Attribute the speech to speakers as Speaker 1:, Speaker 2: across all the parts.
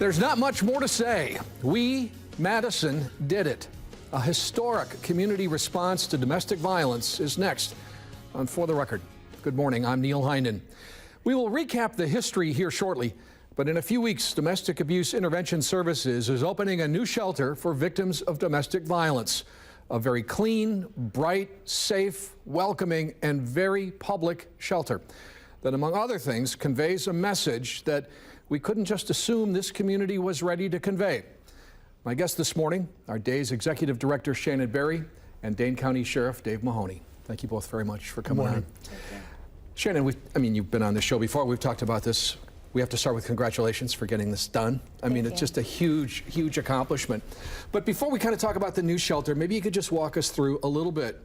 Speaker 1: There's not much more to say. We, Madison, did it. A historic community response to domestic violence is next on For the Record. Good morning, I'm Neil Heinen. We will recap the history here shortly, but in a few weeks, Domestic Abuse Intervention Services is opening a new shelter for victims of domestic violence. A very clean, bright, safe, welcoming, and very public shelter that, among other things, conveys a message that we couldn't just assume this community was ready to convey. My guest this morning, our day's Executive Director, Shannon Barry, and Dane County Sheriff Dave Mahoney. Thank you both very much for coming on. Shannon, you've been on the show before. We've talked about this. We have to start with congratulations for getting this done. It's just a huge, huge accomplishment. But before we kind of talk about the new shelter, maybe you could just walk us through a little bit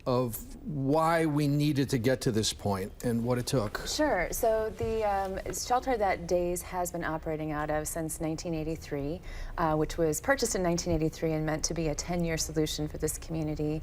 Speaker 1: of why we needed to get to this point and what it took.
Speaker 2: Sure. So the shelter that Days has been operating out of since 1983, which was purchased in 1983 and meant to be a 10-year solution for this community,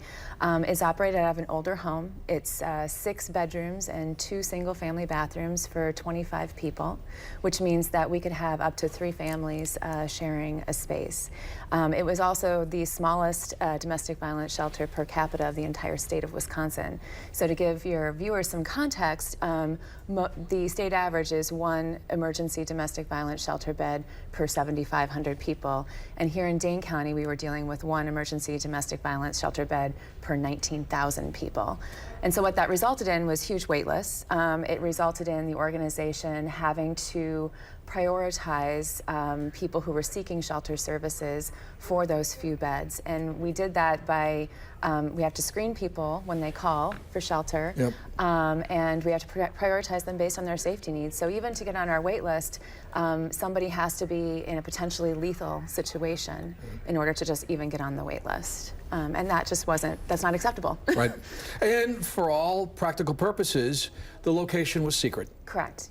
Speaker 2: is operated out of an older home. It's 6 bedrooms and 2 single-family bathrooms for 25 people, which means that we could have up to 3 families sharing a space. It was also the smallest domestic violence shelter per capita of the entire state of Wisconsin. So to give your viewers some context, the state average is 1 emergency domestic violence shelter bed per 7,500 people. And here in Dane County, we were dealing with 1 emergency domestic violence shelter bed per 19,000 people. And so what that resulted in was huge wait lists. It resulted in the organization having to prioritize people who were seeking shelter services for those few beds. And we did that by, we have to screen people when they call for shelter, and we have to prioritize them based on their safety needs. So even to get on our wait list, somebody has to be in a potentially lethal situation in order to just even get on the wait list. And that just that's not acceptable. Right.
Speaker 1: And for all practical purposes, the location was secret.
Speaker 2: Correct.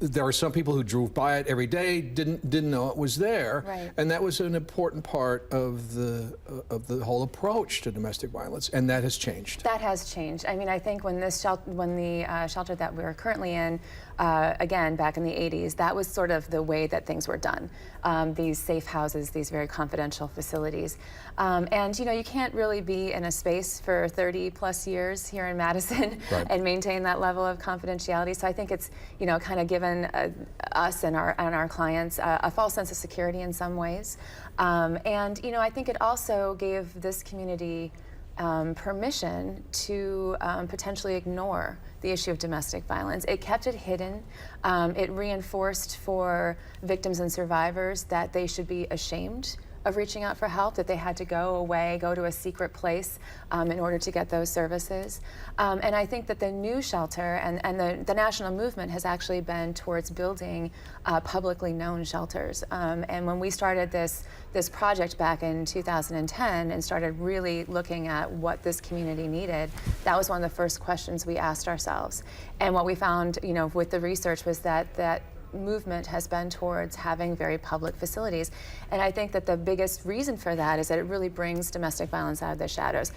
Speaker 1: There are some people who drove by it every day, didn't know it was there, and that was an important part of the whole approach to domestic violence, and that has changed.
Speaker 2: That has changed. I think when the shelter that we're currently in, again back in the 80s, that was sort of the way that things were done. These safe houses, these very confidential facilities, and you can't really be in a space for 30+ years here in Madison and maintain that level of confidentiality. So I think it's kind of given us and our clients a false sense of security in some ways, and I think it also gave this community permission to potentially ignore the issue of domestic violence. It kept it hidden. It reinforced for victims and survivors that they should be ashamed of reaching out for help, that they had to go away, go to a secret place in order to get those services. And I think that the new shelter and the national movement has actually been towards building publicly known shelters. And when we started this project back in 2010 and started really looking at what this community needed, that was one of the first questions we asked ourselves. And what we found, with the research was that movement has been towards having very public facilities. And I think that the biggest reason for that is that it really brings domestic violence out of the shadows.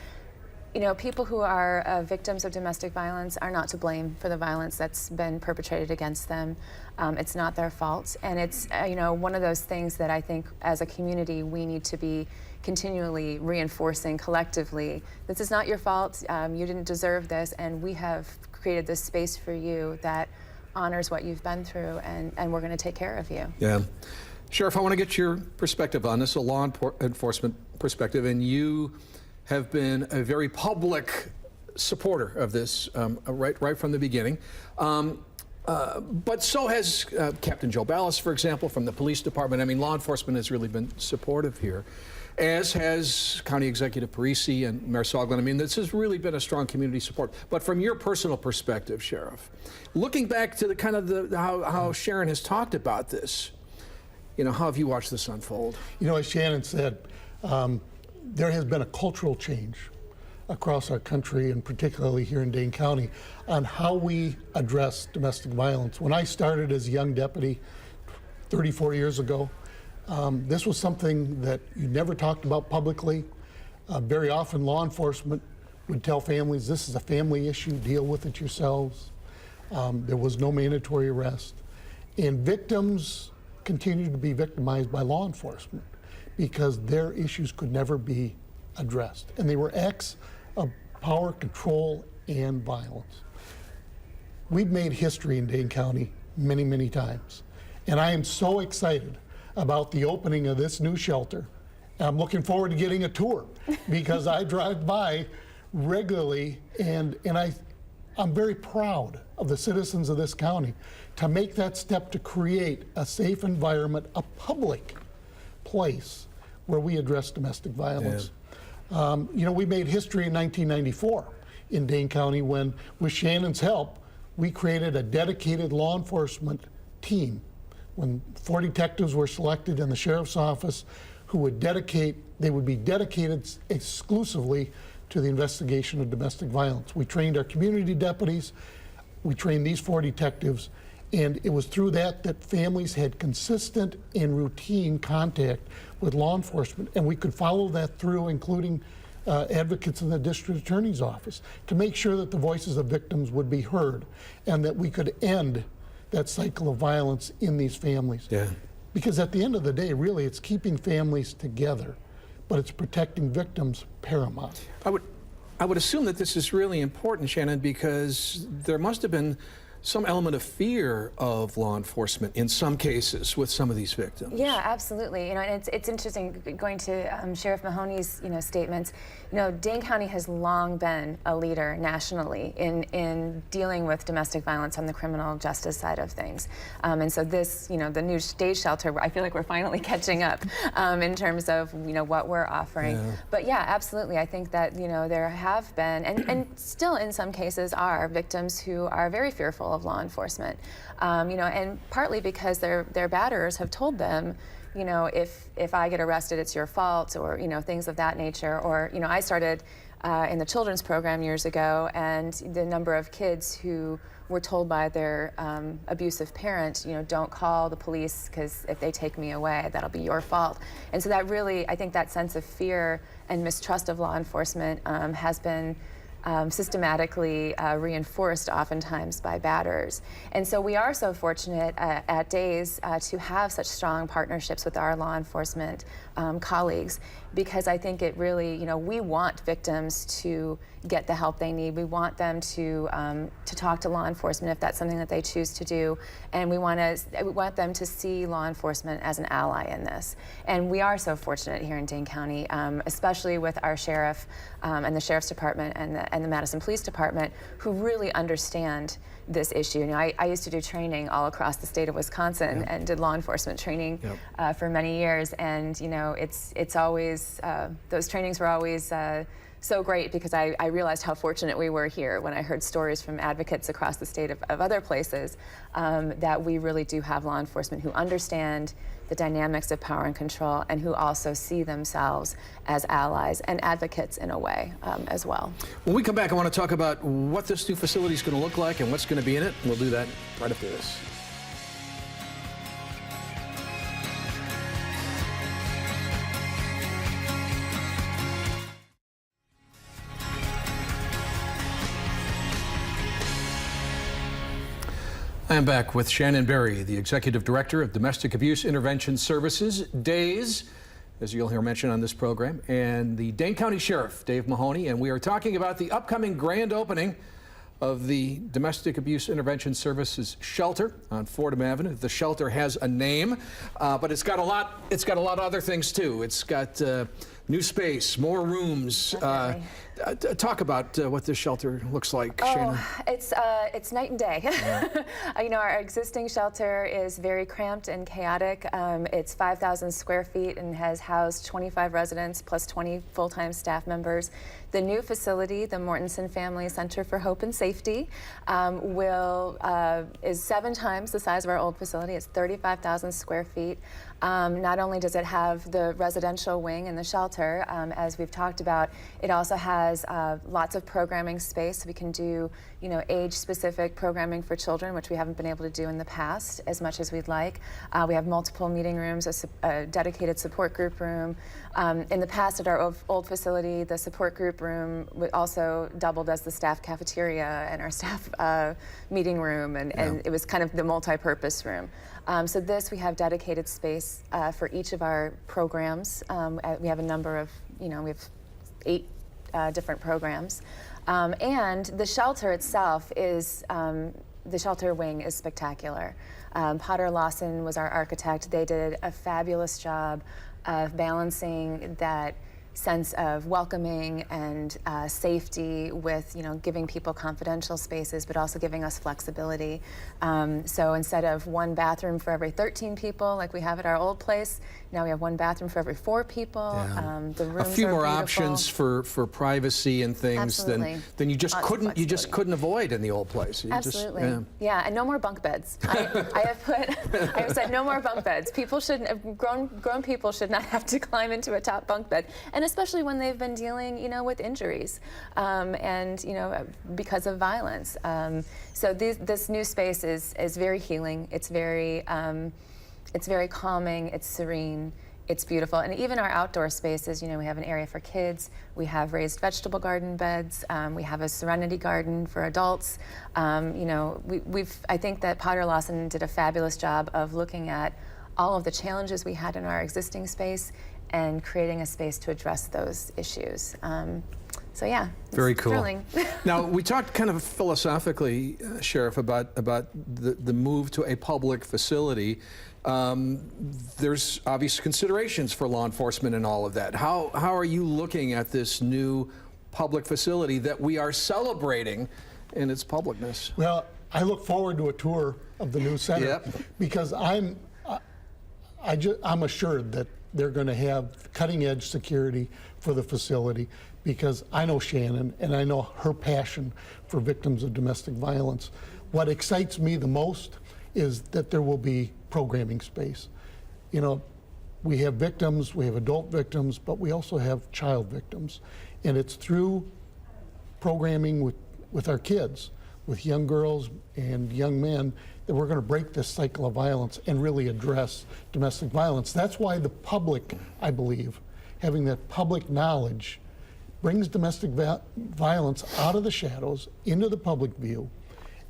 Speaker 2: People who are victims of domestic violence are not to blame for the violence that's been perpetrated against them. It's not their fault. And it's one of those things that I think as a community we need to be continually reinforcing collectively. This is not your fault. You didn't deserve this, and we have created this space for you that honors what you've been through, and we're going to take care of you. Yeah.
Speaker 1: Sheriff, I want to get your perspective on this, a law enforcement perspective, and you have been a very public supporter of this right from the beginning. But so has Captain Joe Ballas, for example, from the police department. Law enforcement has really been supportive here, as has County Executive Parisi and Mayor Soglin. This has really been a strong community support. But from your personal perspective, Sheriff, looking back to how Sharon has talked about this, how have you watched this unfold?
Speaker 3: As Shannon said, there has been a cultural change across our country, and particularly here in Dane County, on how we address domestic violence. When I started as a young deputy 34 years ago, this was something that you never talked about publicly. Very often law enforcement would tell families, this is a family issue, deal with it yourselves. There was no mandatory arrest. And victims continued to be victimized by law enforcement because their issues could never be addressed. And they were acts of power, control, and violence. We've made history in Dane County many, many times. And I am so excited about the opening of this new shelter. I'm looking forward to getting a tour because I drive by regularly, and I'm very proud of the citizens of this county to make that step to create a safe environment, a public place where we address domestic violence. You know, we made history in 1994 in Dane County when, with Shannon's help, we created a dedicated law enforcement team. When 4 detectives were selected in the sheriff's office who would they would be dedicated exclusively to the investigation of domestic violence. We trained our community deputies, we trained these 4 detectives, and it was through that that families had consistent and routine contact with law enforcement, and we could follow that through, including advocates in the district attorney's office, to make sure that the voices of victims would be heard and that we could end that cycle of violence in these families.
Speaker 1: Yeah.
Speaker 3: Because at the end of the day, really, it's keeping families together, but it's protecting victims paramount.
Speaker 1: I would assume that this is really important, Shannon, because there must have been some element of fear of law enforcement in some cases with some of these victims.
Speaker 2: Yeah, absolutely. You know, and it's interesting going to Sheriff Mahoney's statements. You know, Dane County has long been a leader nationally in dealing with domestic violence on the criminal justice side of things. And so this, the new stage shelter, I feel like we're finally catching up in terms of what we're offering. Yeah. But yeah, absolutely. I think that there have been and still in some cases are victims who are very fearful of law enforcement, and partly because their batterers have told them, if I get arrested, it's your fault, or things of that nature. Or I started in the children's program years ago, and the number of kids who were told by their abusive parent, don't call the police because if they take me away, that'll be your fault. And so that really, I think that sense of fear and mistrust of law enforcement has been systematically reinforced oftentimes by batterers. And so we are so fortunate at Days to have such strong partnerships with our law enforcement colleagues, because I think it really, we want victims to get the help they need. We want them to talk to law enforcement if that's something that they choose to do, and we want them to see law enforcement as an ally in this. And we are so fortunate here in Dane County, especially with our sheriff and the sheriff's department and the Madison Police Department, who really understand this issue. I used to do training all across the state of Wisconsin and did law enforcement training for many years, and it's always those trainings were always so great, because I realized how fortunate we were here when I heard stories from advocates across the state of other places that we really do have law enforcement who understand the dynamics of power and control, and who also see themselves as allies and advocates in a way as well.
Speaker 1: When we come back, I want to talk about what this new facility is going to look like and what's going to be in it. We'll do that right after this. I am back with Shannon Barry, the Executive Director of Domestic Abuse Intervention Services, DAYS, as you'll hear mentioned on this program, and the Dane County Sheriff, Dave Mahoney, and we are talking about the upcoming grand opening of the Domestic Abuse Intervention Services shelter on Fordham Avenue. The shelter has a name, but it's got a lot of other things too. It's got new space, more rooms. Talk about what this shelter looks like, Shannon.
Speaker 2: It's night and day. Yeah. Our existing shelter is very cramped and chaotic. It's 5,000 square feet and has housed 25 residents plus 20 full-time staff members. The new facility, the Mortensen Family Center for Hope and Safety, is 7 times the size of our old facility. It's 35,000 square feet. Not only does it have the residential wing and the shelter, as we've talked about, it also has lots of programming space. We can do, age-specific programming for children, which we haven't been able to do in the past as much as we'd like. We have multiple meeting rooms, a dedicated support group room. In the past, at our old facility, the support group room also doubled as the staff cafeteria and our staff meeting room, and it was kind of the multi-purpose room. So we have dedicated space for each of our programs. We have a number of, we have 8 different programs. And the shelter itself is, the shelter wing is spectacular. Potter Lawson was our architect. They did a fabulous job of balancing that sense of welcoming and safety with, giving people confidential spaces, but also giving us flexibility. So instead of 1 bathroom for every 13 people, like we have at our old place, now we have 1 bathroom for every 4 people.
Speaker 1: Yeah.
Speaker 2: The rooms
Speaker 1: a few
Speaker 2: are
Speaker 1: more
Speaker 2: beautiful.
Speaker 1: options for privacy and things than you just couldn't avoid in the old place.
Speaker 2: Absolutely. Yeah, and no more bunk beds. I have said no more bunk beds. People shouldn't, grown people should not have to climb into a top bunk bed, and especially when they've been dealing, with injuries and because of violence. So this new space is very healing. It's very calming. It's serene. It's beautiful. And even our outdoor spaces, we have an area for kids. We have raised vegetable garden beds. We have a serenity garden for adults. I think that Potter Lawson did a fabulous job of looking at all of the challenges we had in our existing space and creating a space to address those issues. So yeah,
Speaker 1: very cool.
Speaker 2: Thrilling.
Speaker 1: Now, we talked kind of philosophically, Sheriff, about the move to a public facility. There's obvious considerations for law enforcement and all of that. How are you looking at this new public facility that we are celebrating in its publicness?
Speaker 3: Well, I look forward to a tour of the new center because I'm assured that they're going to have cutting-edge security for the facility, because I know Shannon and I know her passion for victims of domestic violence. What excites me the most is that there will be programming space. We have victims, we have adult victims, but we also have child victims. And it's through programming with our kids, with young girls and young men, that we're going to break this cycle of violence and really address domestic violence. That's why the public, I believe, having that public knowledge brings domestic violence out of the shadows into the public view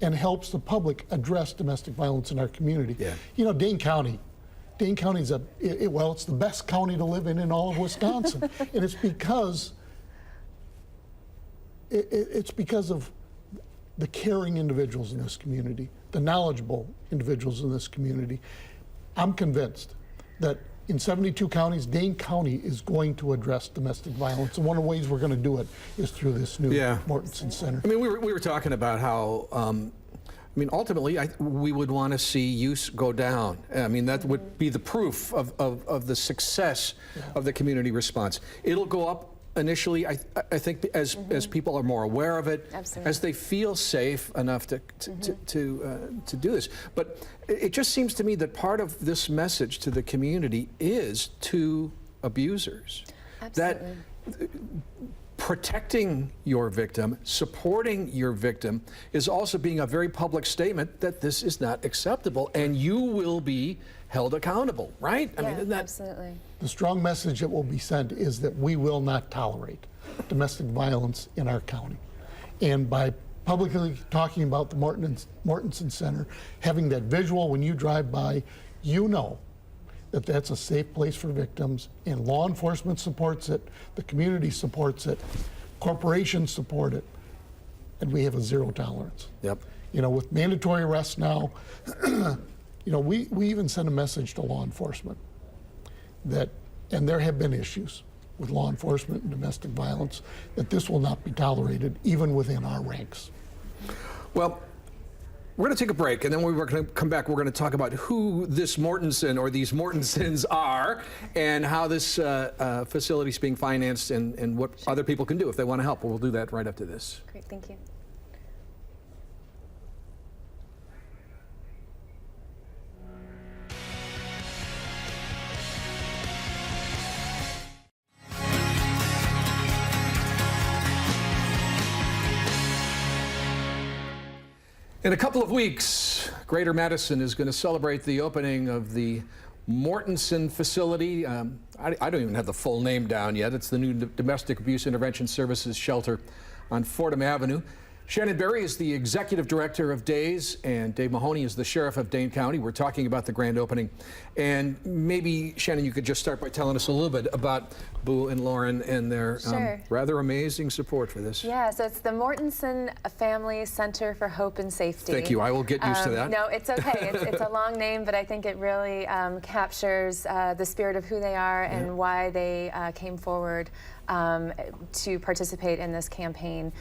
Speaker 3: and helps the public address domestic violence in our community. Yeah. Dane County is it's the best county to live in all of Wisconsin. And it's because of the caring individuals in this community, the knowledgeable individuals in this community. I'm convinced that in 72 counties, Dane County is going to address domestic violence. And one of the ways we're going to do it is through this new Mortensen Center.
Speaker 1: I mean, we were talking about how, ultimately, we would want to see use go down. I mean, that would be the proof of the success of the community response. It'll go up initially, I think, as people are more aware of it, as they feel safe enough to do this. But it just seems to me that part of this message to the community is to abusers.
Speaker 2: Absolutely.
Speaker 1: That protecting your victim, supporting your victim, is also being a very public statement that this is not acceptable and you will be held accountable, right?
Speaker 2: Yeah, isn't that absolutely.
Speaker 3: The strong message that will be sent is that we will not tolerate domestic violence in our county. And by publicly talking about the Mortensen Center, having that visual when you drive by, you know that that's a safe place for victims, and law enforcement supports it, the community supports it, corporations support it, and we have a zero tolerance.
Speaker 1: Yep.
Speaker 3: With mandatory arrests now, we even send a message to law enforcement that, and there have been issues with law enforcement and domestic violence, that this will not be tolerated even within our ranks.
Speaker 1: Well, we're going to take a break, and then when we're going to come back, we're going to talk about who this Mortensen or these Mortensens are and how this facility is being financed and what other people can do if they want to help. We'll do that right after this.
Speaker 2: Great, thank you.
Speaker 1: In a couple of weeks, Greater Madison is going to celebrate the opening of the Mortensen facility. I don't even have the full name down yet. It's the new Domestic Abuse Intervention Services shelter on Fordham Avenue. Shannon Barry is the executive director of DAYS, and Dave Mahoney is the sheriff of Dane County. We're talking about the grand opening. And maybe, Shannon, you could just start by telling us a little bit about Boo and Lauren and their rather amazing support for this.
Speaker 2: Yeah, so it's the Mortensen Family Center for Hope and Safety.
Speaker 1: Thank you. I will get used to that.
Speaker 2: No, it's okay. It's a long name, but I think it really captures the spirit of who they are and why they came forward to participate in this campaign.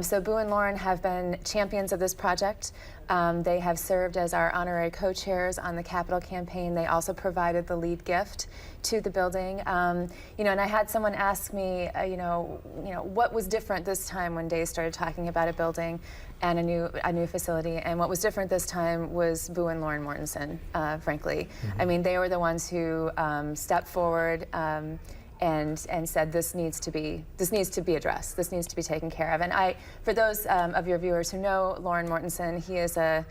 Speaker 2: So Boo and Lauren have been champions of this project. They have served as our honorary co-chairs on the Capitol campaign. They also provided the lead gift to the building. And I had someone ask me, what was different this time when DAYS started talking about a building and a new facility, and what was different this time was Boo and Lauren Mortensen, frankly. I mean, they were the ones who stepped forward and said this needs to be addressed. This needs to be taken care of. And for those of your viewers who know Lauren Mortensen, he is a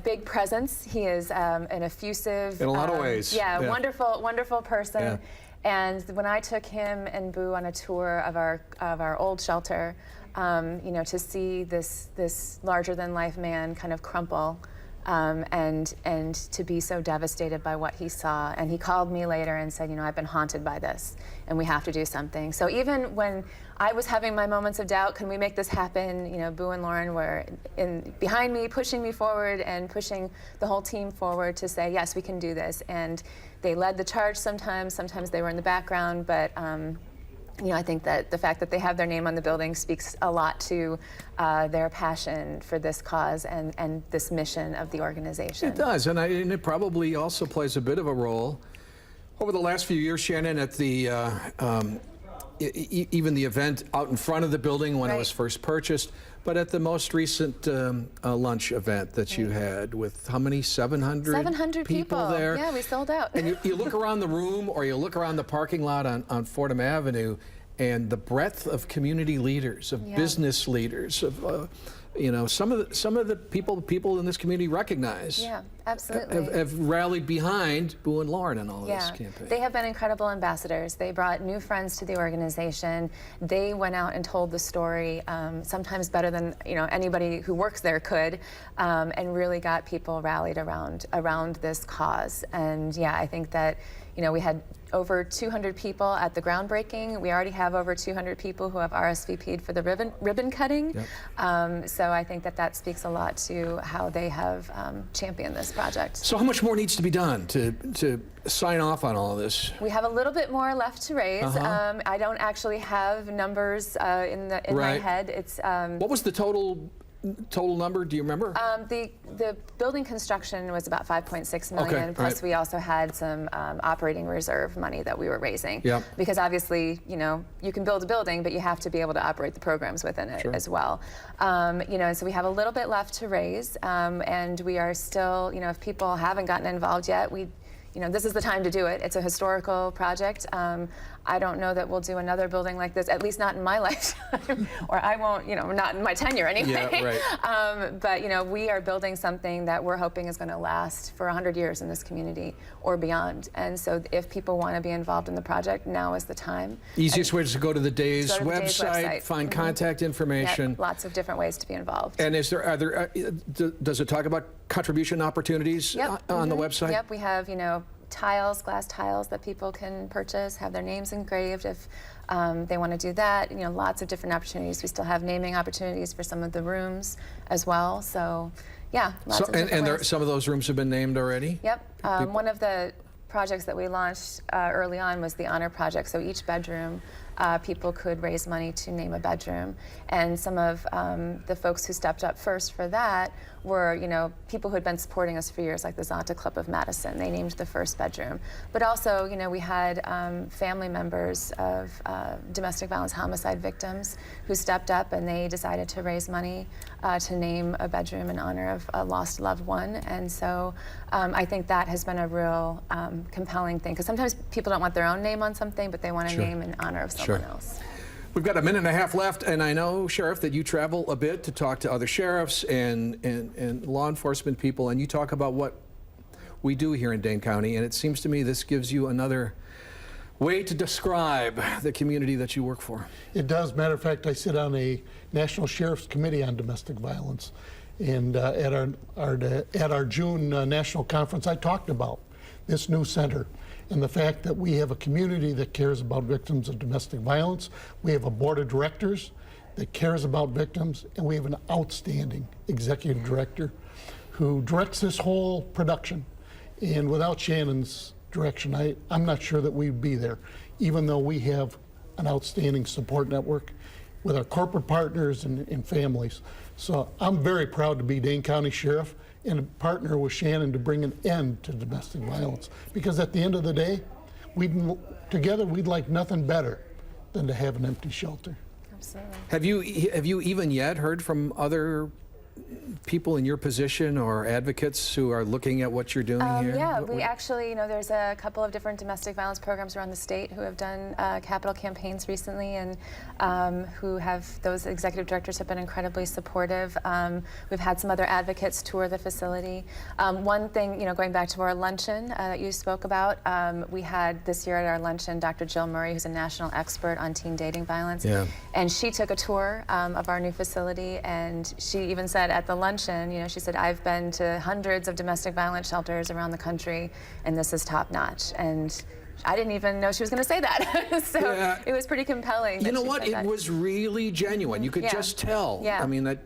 Speaker 2: big presence. He is an effusive,
Speaker 1: in a lot of ways.
Speaker 2: Wonderful person.
Speaker 1: Yeah.
Speaker 2: And when I took him and Boo on a tour of our old shelter, to see this larger than life man kind of crumple. And to be so devastated by what he saw. And he called me later and said, I've been haunted by this and we have to do something. So even when I was having my moments of doubt, can we make this happen? Boo and Lauren were behind me, pushing me forward and pushing the whole team forward to say, yes, we can do this. And they led the charge sometimes they were in the background, but I think that the fact that they have their name on the building speaks a lot to their passion for this cause and this mission of the organization.
Speaker 1: It does, and it probably also plays a bit of a role over the last few years, Shannon, at the even the event out in front of the building when it was first purchased, but at the most recent lunch event that you had with how many, 700
Speaker 2: people
Speaker 1: there?
Speaker 2: Yeah, we sold out.
Speaker 1: And you look around the room or you look around the parking lot on Fordham Avenue, and the breadth of community leaders, of business leaders, of some of the people in this community recognize.
Speaker 2: Yeah, absolutely.
Speaker 1: Have rallied behind Boo and Lauren in all of this campaign.
Speaker 2: They have been incredible ambassadors. They brought new friends to the organization. They went out and told the story, sometimes better than anybody who works there could, and really got people rallied around this cause. And I think that we had over 200 people at the groundbreaking. We already have over 200 people who have RSVP'd for the ribbon cutting. Yep. So I think that speaks a lot to how they have championed this project.
Speaker 1: So how much more needs to be done to sign off on all of this?
Speaker 2: We have a little bit more left to raise. I don't actually have numbers in my head. It's
Speaker 1: what was the total number? Do you remember?
Speaker 2: The building construction was about $5.6 million. Plus, we also had some operating reserve money that we were raising. Yep. Because obviously, you can build a building, but you have to be able to operate the programs within it as well. So we have a little bit left to raise, and we are still, if people haven't gotten involved yet, this is the time to do it. It's a historical project. I don't know that we'll do another building like this, at least not in my lifetime, or I won't, not in my tenure anyway.
Speaker 1: Yeah, right.
Speaker 2: But, we are building something that we're hoping is going to last for 100 years in this community or beyond. And so if people want to be involved in the project, now is the time.
Speaker 1: Easiest way is to go to the DAYS website, find contact information.
Speaker 2: Yep, lots of different ways to be involved.
Speaker 1: And does it talk about contribution opportunities on the website?
Speaker 2: Yep, we have, glass tiles that people can purchase, have their names engraved if they want to do that. Lots of different opportunities. We still have naming opportunities for some of the rooms as well. So, lots of different ways.
Speaker 1: Some of those rooms have been named already?
Speaker 2: Yep. One of the projects that we launched early on was the Honor Project. So each bedroom, people could raise money to name a bedroom. And some of the folks who stepped up first for that were, people who had been supporting us for years, like the Zonta Club of Madison. They named the first bedroom. But also, we had family members of domestic violence homicide victims who stepped up and they decided to raise money to name a bedroom in honor of a lost loved one. And so I think that has been a real compelling thing, because sometimes people don't want their own name on something, but they want a name in honor of someone else.
Speaker 1: We've got a minute and a half left, and I know, Sheriff, that you travel a bit to talk to other sheriffs and law enforcement people, and you talk about what we do here in Dane County, and it seems to me this gives you another way to describe the community that you work for.
Speaker 3: It does. Matter of fact, I sit on a National Sheriff's Committee on Domestic Violence, and at our June National Conference, I talked about this new center and the fact that we have a community that cares about victims of domestic violence. We have a board of directors that cares about victims, and we have an outstanding executive director who directs this whole production. And without Shannon's direction, I'm not sure that we'd be there, even though we have an outstanding support network with our corporate partners and families. So I'm very proud to be Dane County Sheriff and partner with Shannon to bring an end to domestic violence. Because at the end of the day, together we'd like nothing better than to have an empty shelter.
Speaker 2: Absolutely.
Speaker 1: Have you even yet heard from other people in your position or advocates who are looking at what you're doing here?
Speaker 2: Yeah, we actually, there's a couple of different domestic violence programs around the state who have done capital campaigns recently, and those executive directors have been incredibly supportive. We've had some other advocates tour the facility. One thing, going back to our luncheon that you spoke about, we had this year at our luncheon Dr. Jill Murray, who's a national expert on teen dating violence, and she took a tour of our new facility, and she even said at the luncheon, she said, I've been to hundreds of domestic violence shelters around the country, and this is top notch. And I didn't even know she was going to say that. So it was pretty compelling.
Speaker 1: You know what? It was really genuine. You could just tell.
Speaker 2: Yeah.
Speaker 1: I mean, that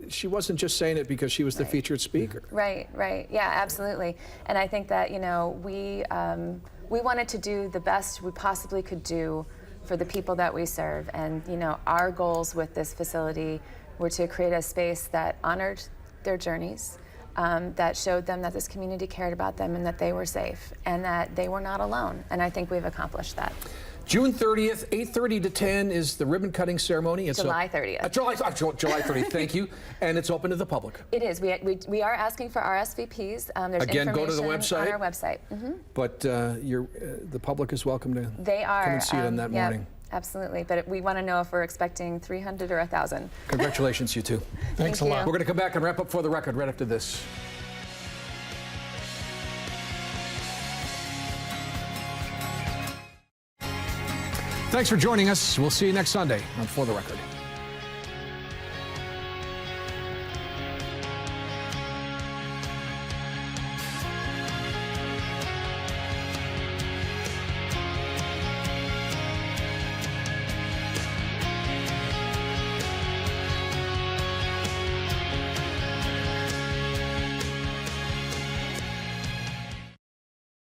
Speaker 1: she wasn't just saying it because she was the featured speaker.
Speaker 2: Right. Yeah, absolutely. And I think that, we wanted to do the best we possibly could do for the people that we serve. And, our goals with this facility were to create a space that honored their journeys, that showed them that this community cared about them and that they were safe and that they were not alone. And I think we've accomplished that.
Speaker 1: June 30th, 8:30 to 10 is the ribbon cutting ceremony. It's
Speaker 2: July 30th.
Speaker 1: July 30th, thank you. And it's open to the public.
Speaker 2: It is. We are asking for RSVPs. There's
Speaker 1: Again, go to the website.
Speaker 2: on our website.
Speaker 1: But the public is welcome to
Speaker 2: They are.
Speaker 1: come and see it on that morning.
Speaker 2: Absolutely, but we want to know if we're expecting 300 or 1,000.
Speaker 1: Congratulations, you two.
Speaker 3: Thanks a lot.
Speaker 1: We're going to come back and wrap up For the Record right after this. Thanks for joining us. We'll see you next Sunday on For the Record.